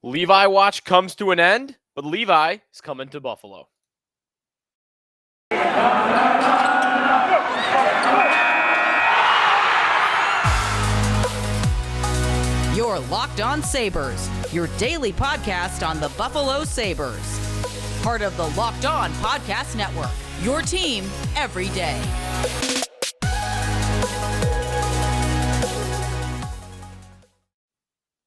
Levi watch comes to an end, but Levi is coming to Buffalo. You're Locked On Sabres, your daily podcast on the Buffalo Sabres. Part of the Locked On Podcast Network, your team every day.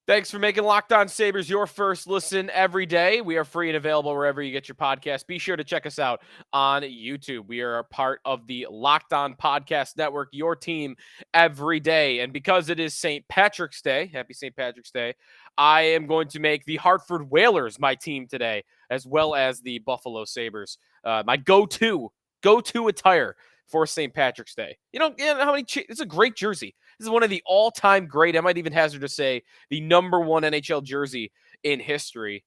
Thanks for making Locked On Sabres your first listen every day. We are free and available wherever you get your podcast. Be sure to check us out on YouTube. We are a part of the Locked On Podcast Network, your team every day. And because it is St. Patrick's Day, happy St. Patrick's Day, I am going to make the Hartford Whalers my team today, as well as the Buffalo Sabres. My go-to attire for St. Patrick's Day. You know how many? It's a great jersey. This is one of the all-time great. I might even hazard to say the number one NHL jersey in history.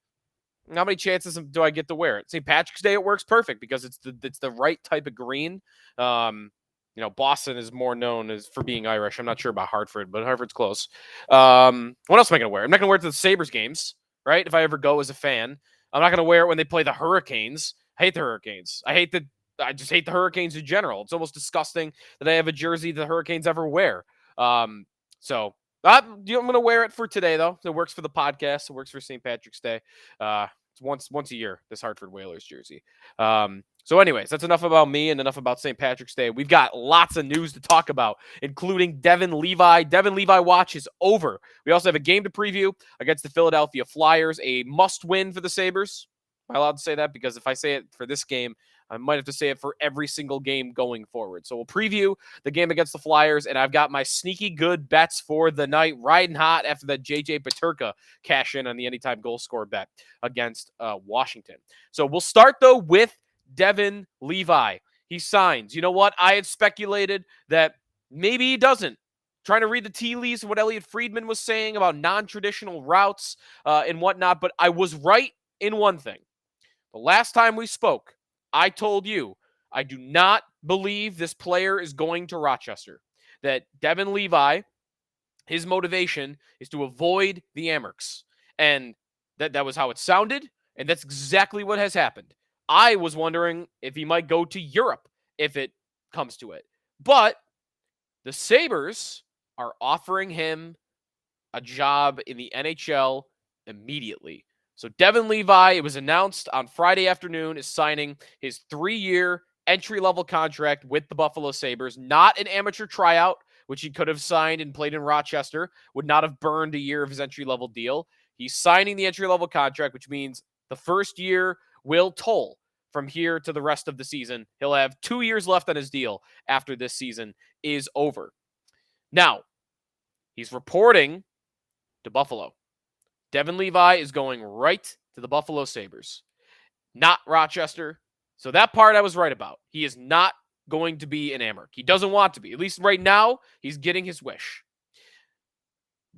How many chances do I get to wear it? St. Patrick's Day, it works perfect because it's the right type of green. Boston is more known as for being Irish. I'm not sure about Hartford, but Hartford's close. What else am I going to wear? I'm not going to wear it to the Sabres games, right? If I ever go as a fan, I'm not going to wear it when they play the Hurricanes. I hate the Hurricanes. I just hate the Hurricanes in general. It's almost disgusting that I have a jersey the Hurricanes ever wear. I'm going to wear it for today, though. It works for the podcast. It works for St. Patrick's Day. It's once a year, this Hartford Whalers jersey. Anyways, that's enough about me and enough about St. Patrick's Day. We've got lots of news to talk about, including Devin Levi. Devin Levi watch is over. We also have a game to preview against the Philadelphia Flyers, a must-win for the Sabres. Am I allowed to say that? Because if I say it for this game, I might have to say it for every single game going forward. So we'll preview the game against the Flyers, and I've got my sneaky good bets for the night, riding hot after that J.J. Peterka cash in on the anytime goal score bet against Washington. So we'll start, though, with Devin Levi. He signs. You know what? I had speculated that maybe he doesn't. Trying to read the tea leaves and what Elliot Friedman was saying about non-traditional routes and whatnot, but I was right in one thing. The last time we spoke, I told you I do not believe this player is going to Rochester. That Devin Levi, his motivation is to avoid the Amerks. And that was how it sounded, and that's exactly what has happened. I was wondering if he might go to Europe if it comes to it. But the Sabres are offering him a job in the NHL immediately. So Devin Levi, it was announced on Friday afternoon, is signing his 3-year entry-level contract with the Buffalo Sabres. Not an amateur tryout, which he could have signed and played in Rochester, would not have burned a year of his entry-level deal. He's signing the entry-level contract, which means the first year will toll from here to the rest of the season. He'll have 2 years left on his deal after this season is over. Now, he's reporting to Buffalo. Devin Levi is going right to the Buffalo Sabres, not Rochester. So that part I was right about. He is not going to be an Amerk. He doesn't want to be. At least right now, he's getting his wish.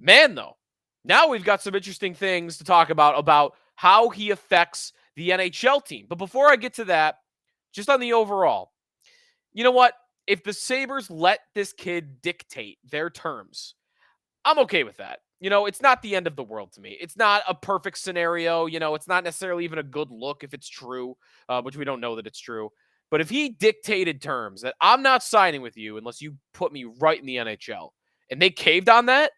Man, though, now we've got some interesting things to talk about how he affects the NHL team. But before I get to that, just on the overall, you know what? If the Sabres let this kid dictate their terms, I'm okay with that. It's not the end of the world to me. It's not a perfect scenario. It's not necessarily even a good look if it's true, which we don't know that it's true. But if he dictated terms that I'm not signing with you unless you put me right in the NHL, and they caved on that,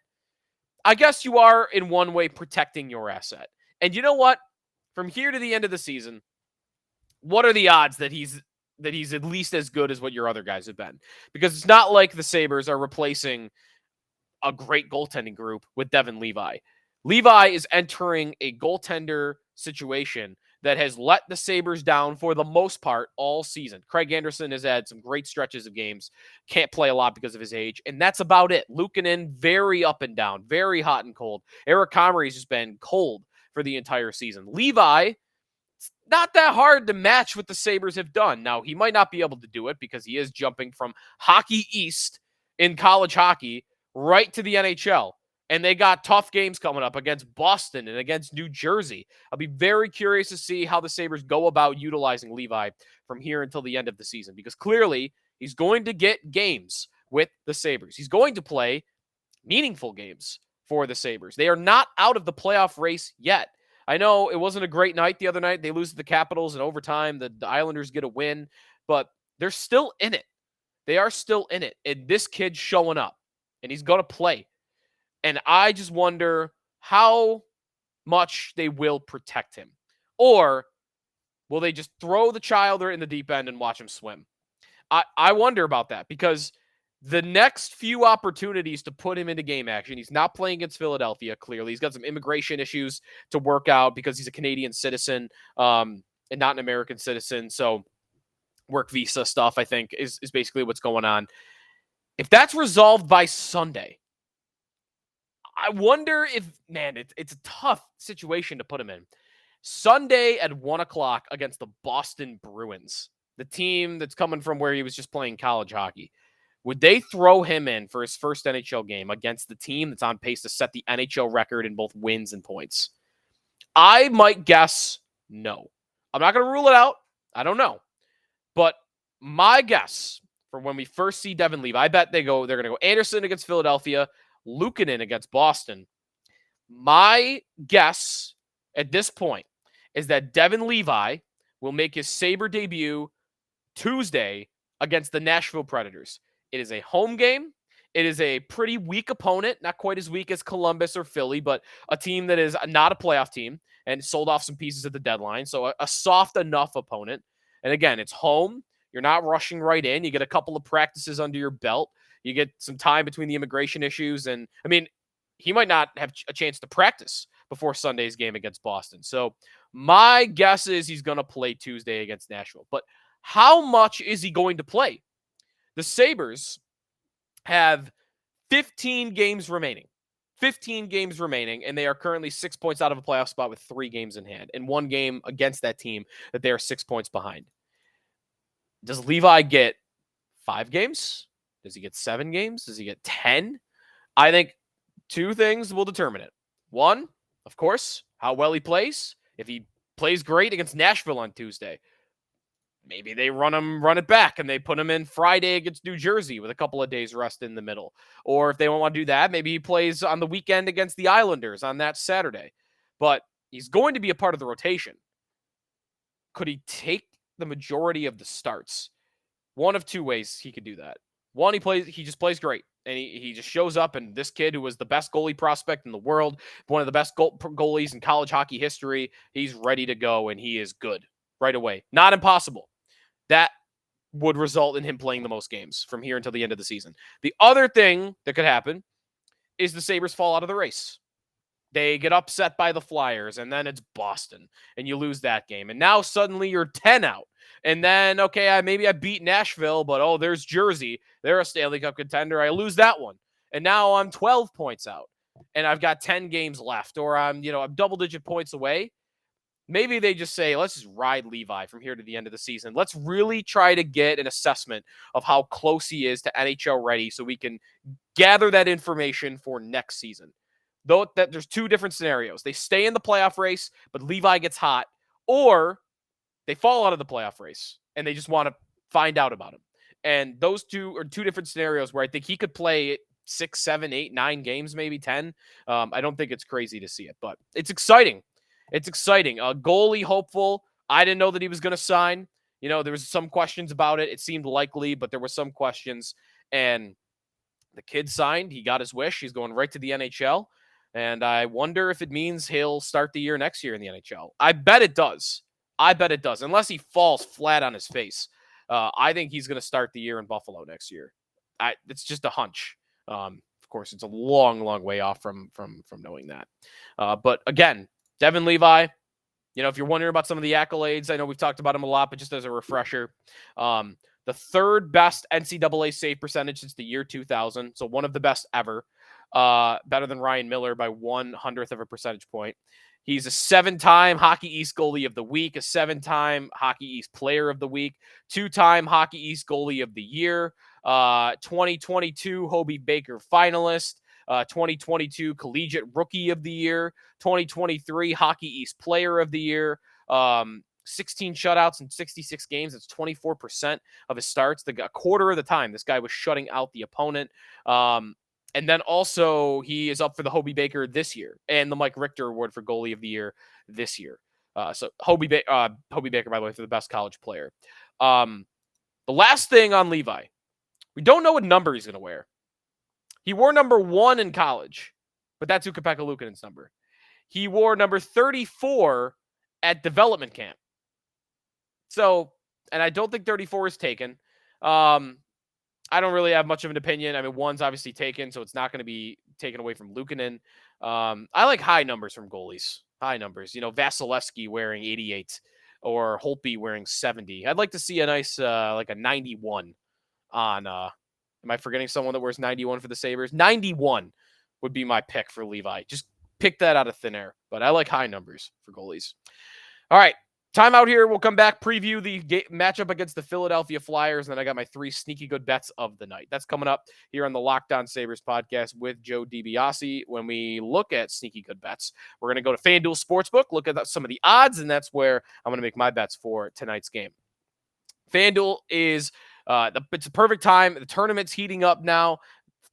I guess you are in one way protecting your asset. And you know what? From here to the end of the season, what are the odds that he's at least as good as what your other guys have been? Because it's not like the Sabres are replacing a great goaltending group with Devin Levi. Levi is entering a goaltender situation that has let the Sabres down for the most part all season. Craig Anderson has had some great stretches of games, can't play a lot because of his age, and that's about it. Luukkonen, very up and down, very hot and cold. Eric Comrie's just been cold for the entire season. Levi, it's not that hard to match what the Sabres have done. Now, he might not be able to do it because he is jumping from Hockey East in college hockey right to the NHL. And they got tough games coming up against Boston and against New Jersey. I'll be very curious to see how the Sabres go about utilizing Levi from here until the end of the season, because clearly he's going to get games with the Sabres. He's going to play meaningful games for the Sabres. They are not out of the playoff race yet. I know it wasn't a great night the other night. They lose to the Capitals in overtime. The Islanders get a win, but they're still in it. They are still in it. And this kid's showing up, and he's going to play. And I just wonder how much they will protect him. Or will they just throw the child in the deep end and watch him swim? I wonder about that because the next few opportunities to put him into game action, he's not playing against Philadelphia, clearly. He's got some immigration issues to work out because he's a Canadian citizen and not an American citizen. So work visa stuff, I think, is basically what's going on. If that's resolved by Sunday, I wonder if, man, it's a tough situation to put him in. Sunday at 1 o'clock against the Boston Bruins, the team that's coming from where he was just playing college hockey. Would they throw him in for his first NHL game against the team that's on pace to set the NHL record in both wins and points? I might guess no. I'm not going to rule it out. I don't know. But my guess for when we first see Devin Levi, I bet they're going to go Anderson against Philadelphia, Luukkonen against Boston. My guess at this point is that Devin Levi will make his Sabre debut Tuesday against the Nashville Predators. It is a home game. It is a pretty weak opponent, not quite as weak as Columbus or Philly, but a team that is not a playoff team and sold off some pieces at the deadline. So a soft enough opponent. And again, it's home. You're not rushing right in. You get a couple of practices under your belt. You get some time between the immigration issues. And I mean, he might not have a chance to practice before Sunday's game against Boston. So my guess is he's going to play Tuesday against Nashville. But how much is he going to play? The Sabres have 15 games remaining. 15 games remaining, and they are currently 6 points out of a playoff spot with 3 games in hand, and 1 game against that team that they are 6 points behind. Does Levi get 5 games? Does he get 7 games? Does he get 10? I think 2 things will determine it. 1, of course, how well he plays. If he plays great against Nashville on Tuesday, maybe they run it back and they put him in Friday against New Jersey with a couple of days rest in the middle. Or if they don't want to do that, maybe he plays on the weekend against the Islanders on that Saturday. But he's going to be a part of the rotation. Could he take the majority of the starts? One of 2 ways he could do that. One, he just plays great. And he just shows up, and this kid who was the best goalie prospect in the world, one of the best goalies in college hockey history, he's ready to go, and he is good right away. Not impossible. That would result in him playing the most games from here until the end of the season. The other thing that could happen is the Sabres fall out of the race. They get upset by the Flyers, and then it's Boston, and you lose that game. And now suddenly you're 10 out. And then, okay, maybe I beat Nashville, but there's Jersey. They're a Stanley Cup contender. I lose that one. And now I'm 12 points out, and I've got 10 games left, or I'm double-digit points away. Maybe they just say, let's just ride Levi from here to the end of the season. Let's really try to get an assessment of how close he is to NHL ready so we can gather that information for next season. Though that there's 2 different scenarios. They stay in the playoff race, but Levi gets hot, or they fall out of the playoff race and they just want to find out about him. And those 2 are 2 different scenarios where I think he could play 6, 7, 8, 9 games, maybe 10. I don't think it's crazy to see it, but it's exciting. It's exciting. A goalie hopeful. I didn't know that he was going to sign. There was some questions about it. It seemed likely, but there were some questions. And the kid signed. He got his wish. He's going right to the NHL. And I wonder if it means he'll start the year next year in the NHL. I bet it does. Unless he falls flat on his face. I think he's going to start the year in Buffalo next year. It's just a hunch. Of course, it's a long, long way off from knowing that. But again, Devin Levi, if you're wondering about some of the accolades, I know we've talked about him a lot, but just as a refresher, the 3rd best NCAA save percentage since the year 2000. So one of the best ever, better than Ryan Miller by 1/100th of a percentage point. He's a 7-time Hockey East Goalie of the Week, a 7-time Hockey East Player of the Week, 2-time Hockey East Goalie of the Year, 2022 Hobey Baker finalist, 2022 Collegiate Rookie of the Year, 2023 Hockey East Player of the Year, 16 shutouts in 66 games. That's 24% of his starts. A quarter of the time, this guy was shutting out the opponent. And then also he is up for the Hobie Baker this year and the Mike Richter Award for Goalie of the Year this year. So Hobie Baker, by the way, for the best college player. The last thing on Levi, we don't know what number he's going to wear. He wore number 1 in college, but that's Ukko-Pekka Luukkonen's number. He wore number 34 at development camp. So, and I don't think 34 is taken. I don't really have much of an opinion. I mean, 1's obviously taken, so it's not going to be taken away from Luukkonen. I like high numbers from goalies. High numbers. Vasilevsky wearing 88 or Holtby wearing 70. I'd like to see a nice, like a 91 on, am I forgetting someone that wears 91 for the Sabres? 91 would be my pick for Levi. Just pick that out of thin air. But I like high numbers for goalies. All right. Time out here. We'll come back, preview the matchup against the Philadelphia Flyers, and then I got my 3 sneaky good bets of the night. That's coming up here on the Locked On Sabres podcast with Joe DiBiase. When we look at sneaky good bets, we're going to go to FanDuel Sportsbook, look at some of the odds, and that's where I'm going to make my bets for tonight's game. FanDuel is it's a perfect time. The tournament's heating up now.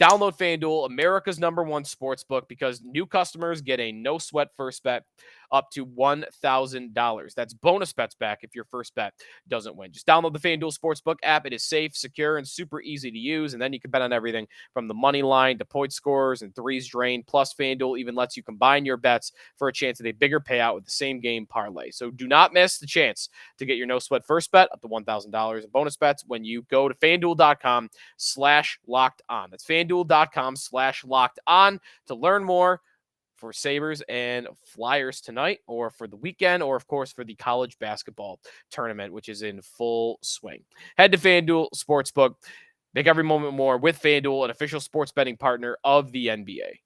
Download FanDuel, America's #1 sportsbook, because new customers get a no-sweat first bet up to $1,000. That's bonus bets back if your first bet doesn't win. Just download the FanDuel Sportsbook app. It is safe, secure, and super easy to use, and then you can bet on everything from the money line to point scores and threes drained. Plus, FanDuel even lets you combine your bets for a chance at a bigger payout with the same game parlay. So do not miss the chance to get your no-sweat first bet up to $1,000 in bonus bets when you go to FanDuel.com/locked-on. That's FanDuel.com/locked-on to learn more for Sabres and Flyers tonight, or for the weekend, or of course for the college basketball tournament, which is in full swing. Head to FanDuel Sportsbook. Make every moment more with FanDuel, an official sports betting partner of the NBA.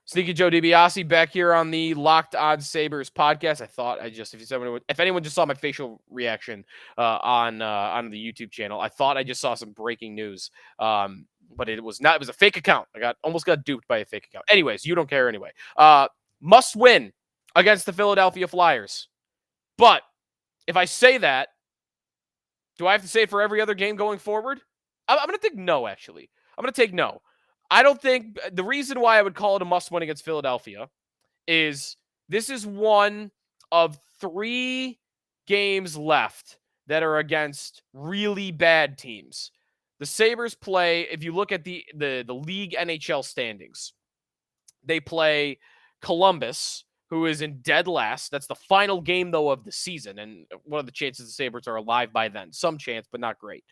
Sneaky Joe DiBiase back here on the Locked On Sabres podcast. I thought if anyone just saw my facial reaction on the YouTube channel, I thought I just saw some breaking news. But it was not. It was a fake account. Almost got duped by a fake account. Anyways, you don't care anyway. Must win against the Philadelphia Flyers. But if I say that, do I have to say it for every other game going forward? I'm going to think no, actually. I'm going to take no. I don't think the reason why I would call it a must-win against Philadelphia is this is one of 3 games left that are against really bad teams. The Sabres play, if you look at the league NHL standings, they play Columbus, who is in dead last. That's the final game, though, of the season, and what are the chances the Sabres are alive by then? Some chance, but not great.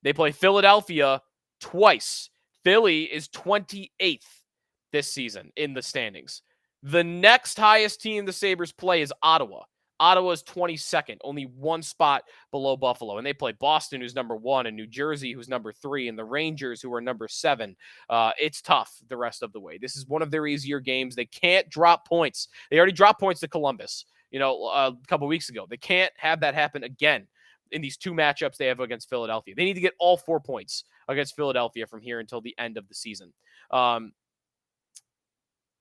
They play Philadelphia twice. Philly is 28th this season in the standings. The next highest team the Sabres play is Ottawa. Ottawa is 22nd, only 1 spot below Buffalo. And they play Boston, who's number 1, and New Jersey, who's number 3, and the Rangers, who are number 7. It's tough the rest of the way. This is one of their easier games. They can't drop points. They already dropped points to Columbus, a couple weeks ago. They can't have that happen again in these 2 matchups they have against Philadelphia. They need to get all 4 points against Philadelphia from here until the end of the season.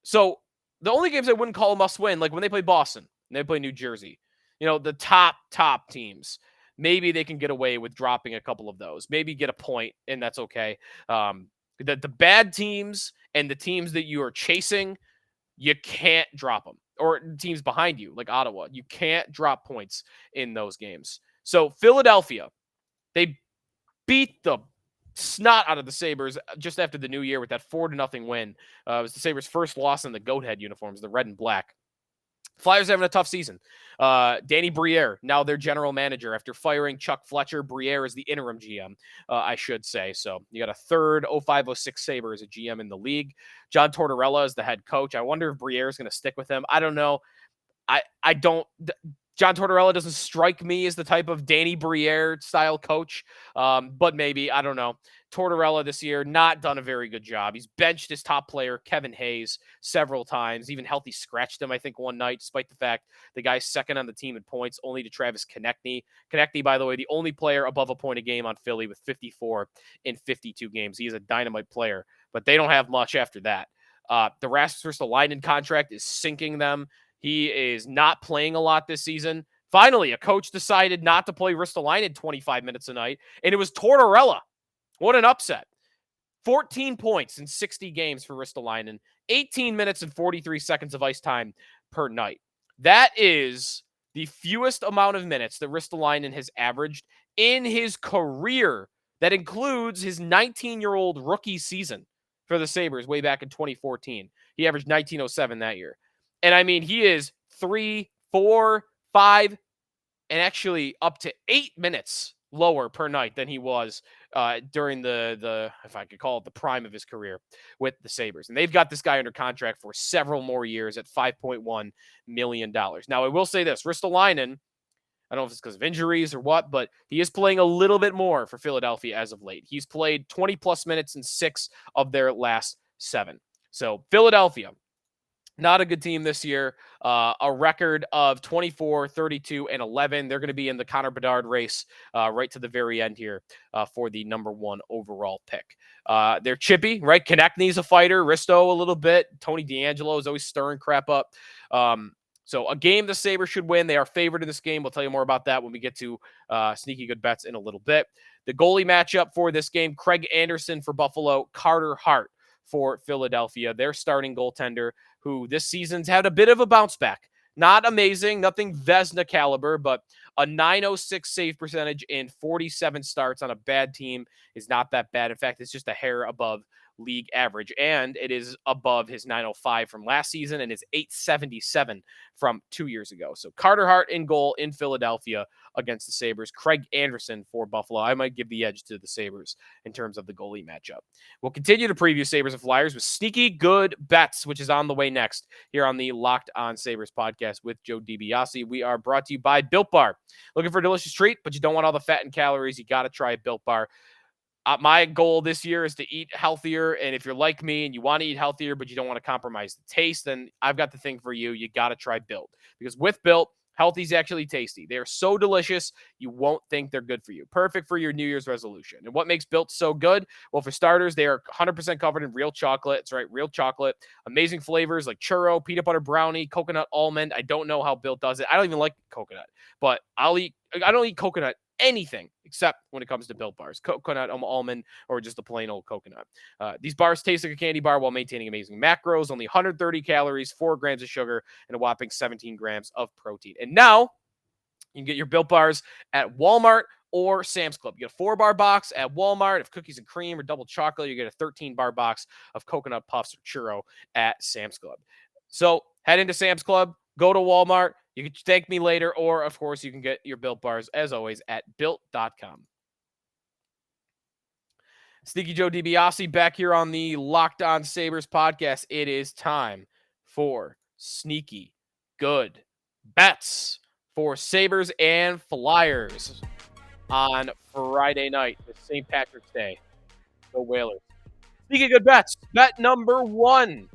So the only games I wouldn't call a must win, like when they play Boston and they play New Jersey, the top teams, maybe they can get away with dropping a couple of those, maybe get a point, and that's okay. The bad teams and the teams that you are chasing, you can't drop them, or teams behind you like Ottawa. You can't drop points in those games. So Philadelphia, they beat the snot out of the Sabres just after the new year with that 4-0 win. It was the Sabres' first loss in the goat head uniforms, the red and black. Flyers having a tough season. Danny Briere, now their general manager after firing Chuck Fletcher. Briere is the interim GM, I should say. So you got a third 05-06 Sabre as a GM in the league. John Tortorella is the head coach. I wonder if Briere is going to stick with him. I don't know. I don't. John Tortorella doesn't strike me as the type of Danny Briere style coach, but maybe, I don't know. Tortorella this year, not done a very good job. He's benched his top player, Kevin Hayes, several times. Even healthy scratched him, I think, one night, despite the fact the guy's second on the team in points, only to Travis Konechny. Konechny, by the way, the only player above a point a game on Philly with 54 in 52 games. He is a dynamite player, but they don't have much after that. The Rasmus Ristolainen contract is sinking them. He is not playing a lot this season. Finally, a coach decided not to play Ristolainen 25 minutes a night, and it was Tortorella. What an upset. 14 points in 60 games for Ristolainen, 18 minutes and 43 seconds of ice time per night. That is the fewest amount of minutes that Ristolainen has averaged in his career. That includes his 19-year-old rookie season for the Sabres way back in 2014. He averaged 1907 that year. And I mean, he is 3, 4, 5, and actually up to 8 minutes lower per night than he was during the if I could call it the prime of his career with the Sabres. And they've got this guy under contract for several more years at $5.1 million. Now, I will say this, Ristolainen, I don't know if it's because of injuries or what, but he is playing a little bit more for Philadelphia as of late. He's played 20-plus minutes in 6 of their last 7. So Philadelphia, not a good team this year. A record of 24, 32, and 11. They're going to be in the Connor Bedard race right to the very end here for the number 1 overall pick. They're chippy, right? Konechny's a fighter. Risto a little bit. Tony DeAngelo is always stirring crap up. So a game the Sabres should win. They are favored in this game. We'll tell you more about that when we get to sneaky good bets in a little bit. The goalie matchup for this game, Craig Anderson for Buffalo, Carter Hart for Philadelphia. Their starting goaltender, who this season's had a bit of a bounce back. Not amazing, nothing Vezina caliber, but a .906 save percentage in 47 starts on a bad team is not that bad. In fact, it's just a hair above league average, and it is above his .905 from last season and his .877 from 2 years ago. So Carter Hart in goal in Philadelphia against the Sabres. Craig Anderson for Buffalo. I might give the edge to the Sabres in terms of the goalie matchup. We'll continue to preview Sabres and Flyers with sneaky good bets, which is on the way next here on the Locked On Sabres podcast with Joe DiBiase. We are brought to you by Built Bar. Looking for a delicious treat, but you don't want all the fat and calories, you got to try Built Bar. My goal this year is to eat healthier. And if you're like me and you want to eat healthier, but you don't want to compromise the taste, then I've got the thing for you. You got to try Built, because with Built, healthy is actually tasty. They are so delicious, you won't think they're good for you. Perfect for your New Year's resolution. And what makes Built so good? Well, for starters, they are 100% covered in real chocolate. That's right, real chocolate. Amazing flavors like churro, peanut butter brownie, coconut almond. I don't know how Built does it. I don't even like coconut, but I don't eat coconut anything except when it comes to Built bars, coconut, almond, or just a plain old coconut. These bars taste like a candy bar while maintaining amazing macros, only 130 calories, 4 grams of sugar, and a whopping 17 grams of protein. And now you can get your Built bars at Walmart or Sam's Club. You get a 4-bar box at Walmart of cookies and cream or double chocolate. You get a 13-bar box of coconut puffs or churro at Sam's Club. So head into Sam's Club, go to Walmart. You can thank me later, or, of course, you can get your Built bars, as always, at Built.com. Sneaky Joe DiBiase back here on the Locked On Sabres podcast. It is time for sneaky good bets for Sabres and Flyers on Friday night, the St. Patrick's Day. Go Whalers. Sneaky good bets. Bet number 1.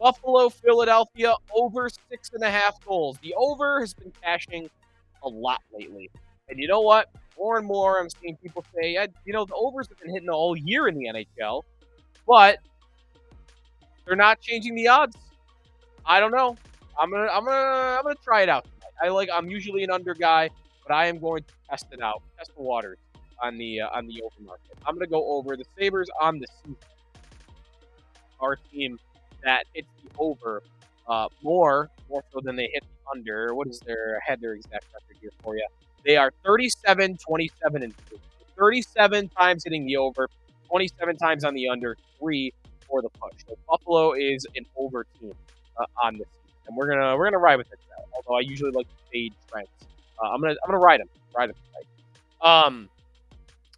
Buffalo, Philadelphia, over 6.5 goals. The over has been cashing a lot lately. And you know what? More and more I'm seeing people say, the overs have been hitting all year in the NHL, but they're not changing the odds. I don't know. I'm gonna try it out tonight. I'm usually an under guy, but I am going to test it out, test the waters on the over market. I'm gonna go over the Sabres on the season. Our team that hits the over more so than they hit the under. What is their exact record here for you? They are 37, 27, and 2. 37 times hitting the over, 27 times on the under, 3 for the push. So Buffalo is an over team on this season, and we're gonna ride with it. Although I usually like to fade trends, I'm gonna ride them tonight.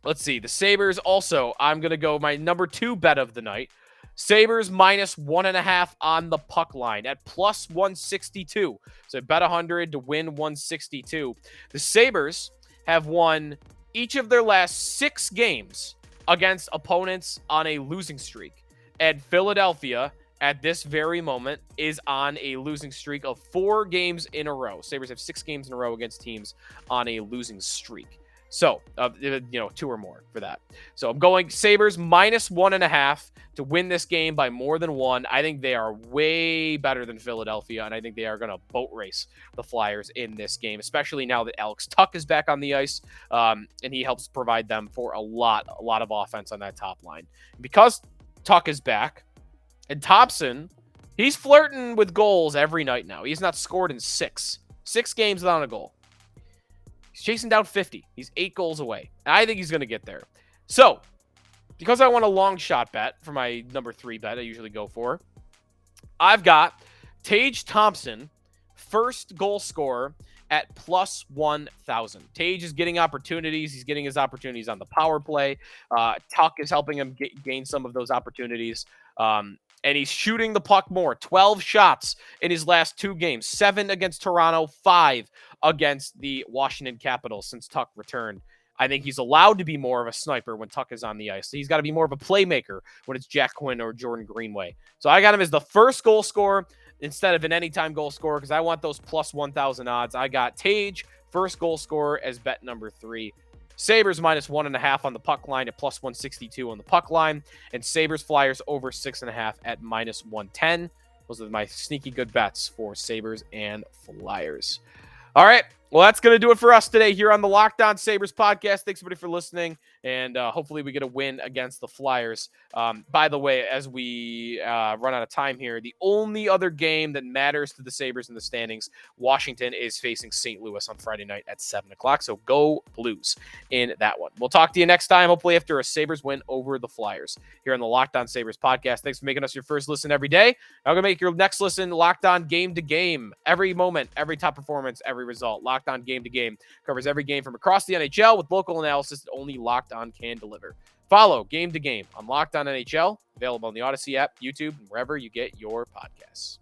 Let's see the Sabres. Also, I'm gonna go my number 2 bet of the night. Sabres minus 1.5 on the puck line at plus 162. So bet 100 to win 162. The Sabres have won each of their last 6 games against opponents on a losing streak. And Philadelphia, at this very moment, is on a losing streak of 4 games in a row. Sabres have 6 games in a row against teams on a losing streak. So, 2 or more for that. So I'm going Sabres -1.5 to win this game by more than 1. I think they are way better than Philadelphia, and I think they are going to boat race the Flyers in this game, especially now that Alex Tuch is back on the ice, and he helps provide them for a lot of offense on that top line. Because Tuch is back, and Thompson, he's flirting with goals every night now. He's not scored in 6 games without a goal. He's chasing down 50. He's 8 goals away. I think he's going to get there. So, because I want a long shot bet for my number 3 bet I usually go for, I've got Tage Thompson, first goal scorer at +1,000. Tage is getting opportunities. He's getting his opportunities on the power play. Tuch is helping him gain some of those opportunities. And he's shooting the puck more. 12 shots in his last 2 games. 7 against Toronto, 5 against the Washington Capitals since Tuch returned. I think he's allowed to be more of a sniper when Tuch is on the ice. He's got to be more of a playmaker when it's Jack Quinn or Jordan Greenway. So I got him as the first goal scorer instead of an anytime goal scorer because I want those +1,000 odds. I got Tage, first goal scorer, as bet number 3. Sabres -1.5 on the puck line at +162 on the puck line. And Sabres Flyers over 6.5 at -110. Those are my sneaky good bets for Sabres and Flyers. All right. Well, that's going to do it for us today here on the Locked On Sabres podcast. Thanks, everybody, for listening. And hopefully we get a win against the Flyers. By the way, as we run out of time here, the only other game that matters to the Sabres in the standings, Washington is facing St. Louis on Friday night at 7 o'clock. So go Blues in that one. We'll talk to you next time, hopefully after a Sabres win over the Flyers here on the Locked On Sabres podcast. Thanks for making us your first listen every day. I'm going to make your next listen Locked On Game to Game. Every moment, every top performance, every result. Locked On Game to Game covers every game from across the NHL with local analysis that only Locked On can deliver. Follow Game to Game on Locked On NHL, available on the Odyssey app, YouTube, and wherever you get your podcasts.